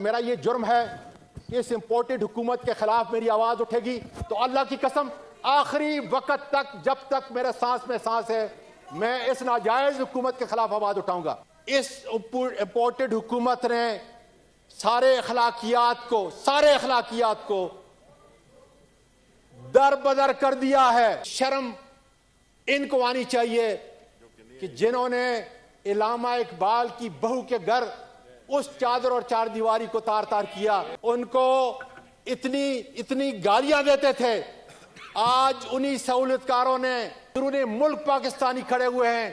میرا یہ جرم ہے کہ اس امپورٹڈ حکومت کے خلاف میری آواز اٹھے گی تو اللہ کی قسم آخری وقت تک جب تک میرے سانس میں سانس ہے میں اس ناجائز حکومت کے خلاف آواز اٹھاؤں گا۔ اس امپورٹڈ حکومت نے سارے اخلاقیات کو در بدر کر دیا ہے۔ شرم ان کو آنی چاہیے کہ جنہوں نے علامہ اقبال کی بہو کے گھر اس چادر اور چار دیواری کو تار تار کیا، ان کو اتنی گالیاں دیتے تھے، آج انہی سہولت کاروں نے بیرون ملک پاکستانی کھڑے ہوئے ہیں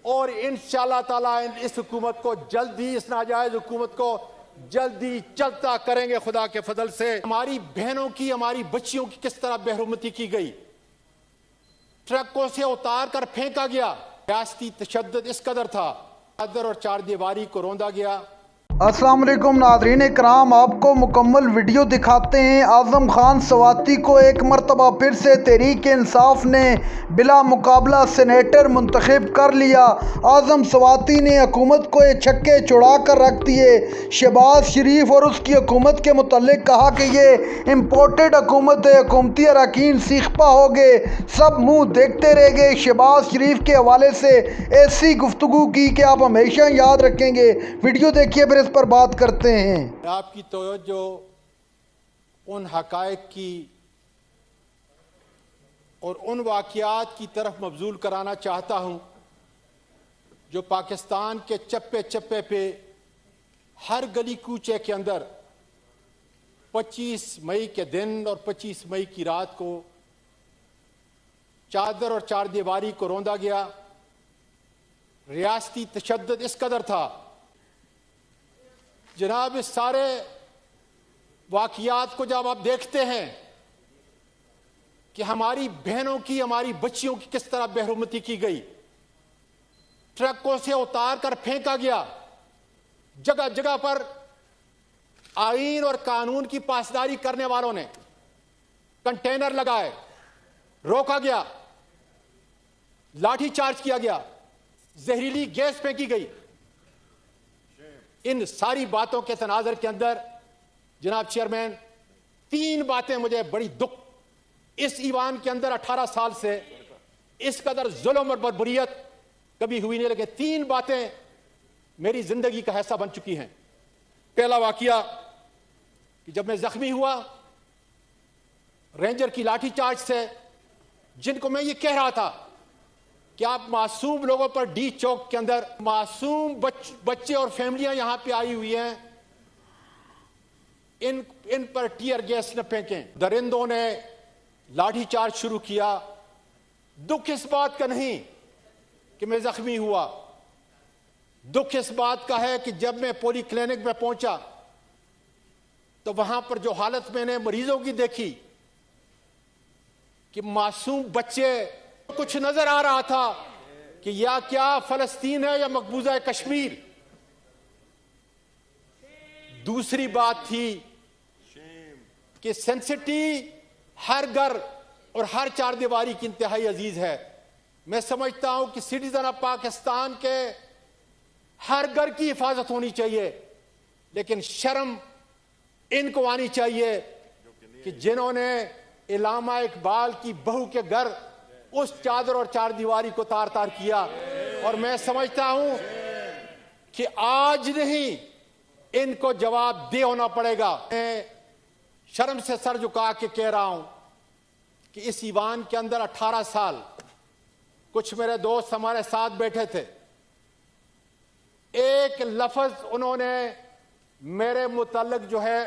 اور انشاءاللہ تعالیٰ اس حکومت کو جلدی، اس ناجائز حکومت کو جلدی چلتا کریں گے خدا کے فضل سے۔ ہماری بہنوں کی، ہماری بچیوں کی کس طرح بے حرمتی کی گئی، ٹرکوں سے اتار کر پھینکا گیا، ریاستی تشدد اس قدر تھا، چادر اور چار دیواری کو روندا گیا۔ السلام علیکم ناظرین کرام، آپ کو مکمل ویڈیو دکھاتے ہیں۔ اعظم خان سواتی کو ایک مرتبہ پھر سے تحریک انصاف نے بلا مقابلہ سینیٹر منتخب کر لیا۔ اعظم سواتی نے حکومت کو یہ چھکے چھڑا کر رکھ دیے۔ شہباز شریف اور اس کی حکومت کے متعلق کہا کہ یہ امپورٹڈ حکومت ہے، حکومتی اراکین سیخپا ہو گئے، سب منہ دیکھتے رہ گئے۔ شہباز شریف کے حوالے سے ایسی گفتگو کی کہ آپ ہمیشہ یاد رکھیں گے۔ ویڈیو دیکھیے پھر اس پر بات کرتے ہیں۔ آپ کی توجہ ان حقائق کی اور ان واقعات کی طرف مبذول کرانا چاہتا ہوں جو پاکستان کے چپے چپے پہ ہر گلی کوچے کے اندر 25 مئی کے دن اور 25 مئی کی رات کو چادر اور چار دیواری کو روندا گیا۔ ریاستی تشدد اس قدر تھا۔ جناب، اس سارے واقعات کو جب آپ دیکھتے ہیں کہ ہماری بہنوں کی، ہماری بچیوں کی کس طرح بے حرمتی کی گئی، ٹرکوں سے اتار کر پھینکا گیا، جگہ جگہ پر آئین اور قانون کی پاسداری کرنے والوں نے کنٹینر لگائے، روکا گیا، لاٹھی چارج کیا گیا، زہریلی گیس پھینکی گئی۔ ان ساری باتوں کے تناظر کے اندر جناب چیئرمین 3 باتیں مجھے بڑی دکھ، اس ایوان کے اندر 18 سال سے اس قدر ظلم اور بربریت کبھی ہوئی نہیں، لیکن 3 باتیں میری زندگی کا حصہ بن چکی ہیں۔ پہلا واقعہ کہ جب میں زخمی ہوا رینجر کی لاٹھی چارج سے، جن کو میں یہ کہہ رہا تھا کہ آپ معصوم لوگوں پر ڈی چوک کے اندر معصوم بچے اور فیملیاں یہاں پہ آئی ہوئی ہیں، ان پر ٹیئر گیس نہ پھینکیں۔ درندوں نے لاٹھی چارج شروع کیا۔ دکھ اس بات کا نہیں کہ میں زخمی ہوا، دکھ اس بات کا ہے کہ جب میں پولی کلینک میں پہنچا تو وہاں پر جو حالت میں نے مریضوں کی دیکھی کہ معصوم بچے، کچھ نظر آ رہا تھا کہ یا کیا فلسطین ہے یا مقبوضہ کشمیر۔ دوسری بات تھی کہ سینسٹی ہر گھر اور ہر چار دیواری کی انتہائی عزیز ہے۔ میں سمجھتا ہوں کہ سٹیزن آف پاکستان کے ہر گھر کی حفاظت ہونی چاہیے، لیکن شرم ان کو آنی چاہیے کہ جنہوں نے علامہ اقبال کی بہو کے گھر اس چادر اور چار دیواری کو تار تار کیا۔ اور میں سمجھتا ہوں کہ آج نہیں، ان کو جواب دے ہونا پڑے گا۔ میں شرم سے سر جھکا کے کہہ رہا ہوں کہ اس ایوان کے اندر 18 سال کچھ میرے دوست ہمارے ساتھ بیٹھے تھے، ایک لفظ انہوں نے میرے متعلق جو ہے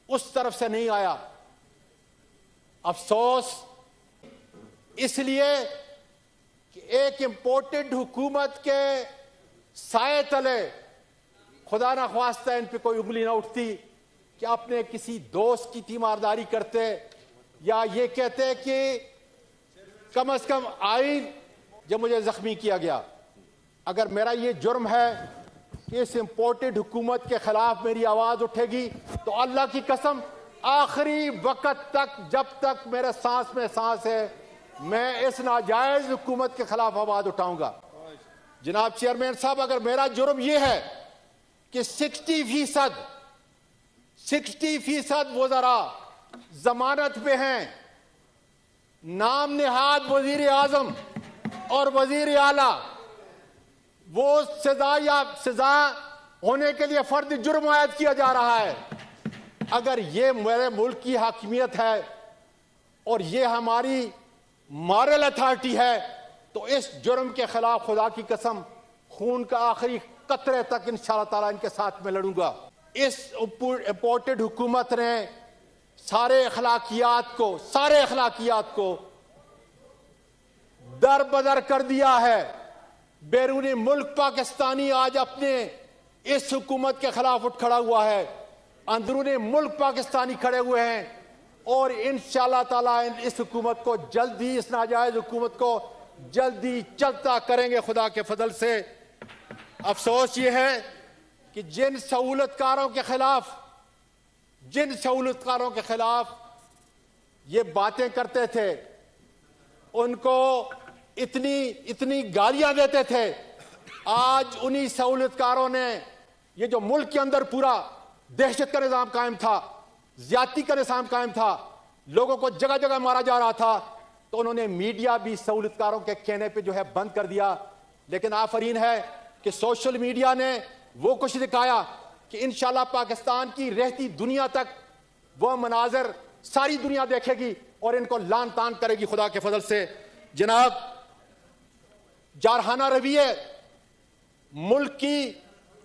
اس طرف سے نہیں آیا۔ افسوس اس لیے کہ ایک امپورٹڈ حکومت کے سائے تلے خدا نخواستہ ان پہ کوئی انگلی نہ اٹھتی کہ اپنے کسی دوست کی تیمارداری کرتے یا یہ کہتے کہ کم از کم آئین جب مجھے زخمی کیا گیا۔ اگر میرا یہ جرم ہے کہ اس امپورٹڈ حکومت کے خلاف میری آواز اٹھے گی تو اللہ کی قسم آخری وقت تک جب تک میرے سانس میں سانس ہے میں اس ناجائز حکومت کے خلاف آواز اٹھاؤں گا۔ جناب چیئرمین صاحب، اگر میرا جرم یہ ہے کہ 60% 60% وزراء ضمانت پہ ہیں. نام نہاد وزیر اعظم اور وزیر اعلیٰ وہ سزا ہونے کے لیے فرد جرم عائد کیا جا رہا ہے. اگر یہ میرے ملک کی حاکمیت ہے اور یہ ہماری مارل اتھارٹی ہے تو اس جرم کے خلاف خدا کی قسم خون کا آخری قطرے تک انشاءاللہ تعالیٰ ان کے ساتھ میں لڑوں گا. اس امپورٹڈ حکومت نے سارے اخلاقیات کو در بدر کر دیا ہے. بیرونی ملک پاکستانی آج اپنے اس حکومت کے خلاف اٹھ کھڑا ہوا ہے. اندرونی ملک پاکستانی کھڑے ہوئے ہیں اور انشاءاللہ تعالیٰ اس حکومت کو جلدی، اس ناجائز حکومت کو جلدی چلتا کریں گے خدا کے فضل سے. افسوس یہ ہے کہ جن سہولت کاروں کے خلاف یہ باتیں کرتے تھے، ان کو اتنی گالیاں دیتے تھے، آج انہی سہولت کاروں نے یہ جو ملک کے اندر پورا دہشت کا نظام قائم تھا، زیادتی کا نظام قائم تھا، لوگوں کو جگہ جگہ مارا جا رہا تھا، تو انہوں نے میڈیا بھی سہولت کاروں کے کہنے پہ جو ہے بند کر دیا. لیکن آفرین ہے کہ سوشل میڈیا نے وہ کچھ دکھایا کہ انشاءاللہ پاکستان کی رہتی دنیا تک وہ مناظر ساری دنیا دیکھے گی اور ان کو لان تان کرے گی خدا کے فضل سے. جناب، جارحانہ رویے ملک کی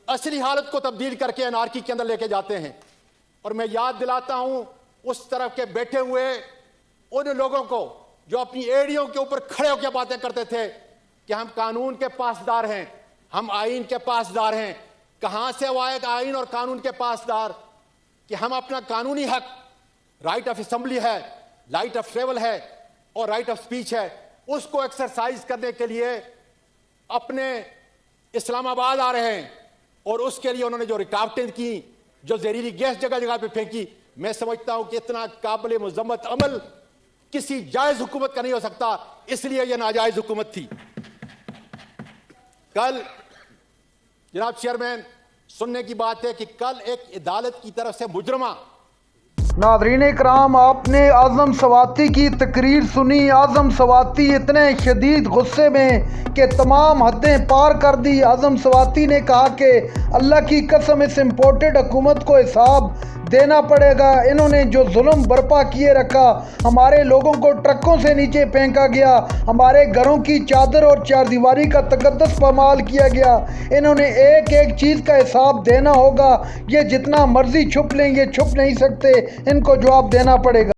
اصلی حالت کو تبدیل کر کے انارکی کے اندر لے کے جاتے ہیں. اور میں یاد دلاتا ہوں اس طرف کے بیٹھے ہوئے ان لوگوں کو جو اپنی ایڑیوں کے اوپر کھڑے ہو کے باتیں کرتے تھے کہ ہم قانون کے پاسدار ہیں، ہم آئین کے پاسدار ہیں. کہاں سے وہ آئے آئین اور قانون کے پاسدار کہ ہم اپنا قانونی حق، رائٹ آف اسمبلی ہے، رائٹ آف ٹریول ہے اور رائٹ آف سپیچ ہے، اس کو ایکسرسائز کرنے کے لیے اپنے اسلام آباد آ رہے ہیں. اور اس کے لیے انہوں نے جو رکاوٹیں کی، جو زہریلی گیس جگہ جگہ پہ پھینکی، میں سمجھتا ہوں کہ اتنا قابل مذمت عمل کسی جائز حکومت کا نہیں ہو سکتا. اس لیے یہ ناجائز حکومت تھی. کل جناب چیئرمین، سننے کی بات ہے کہ کل ایک عدالت کی طرف سے مجرمہ. ناظرین اکرام، آپ نے اعظم سواتی کی تقریر سنی. اعظم سواتی اتنے شدید غصے میں کہ تمام حدیں پار کر دی. اعظم سواتی نے کہا کہ اللہ کی قسم اس امپورٹڈ حکومت کو حساب دینا پڑے گا. انہوں نے جو ظلم برپا کیے رکھا، ہمارے لوگوں کو ٹرکوں سے نیچے پھینکا گیا، ہمارے گھروں کی چادر اور چار دیواری کا تقدس پامال کیا گیا. انہوں نے ایک ایک چیز کا حساب دینا ہوگا. یہ جتنا مرضی چھپ لیں، یہ چھپ نہیں سکتے، ان کو جواب دینا پڑے گا.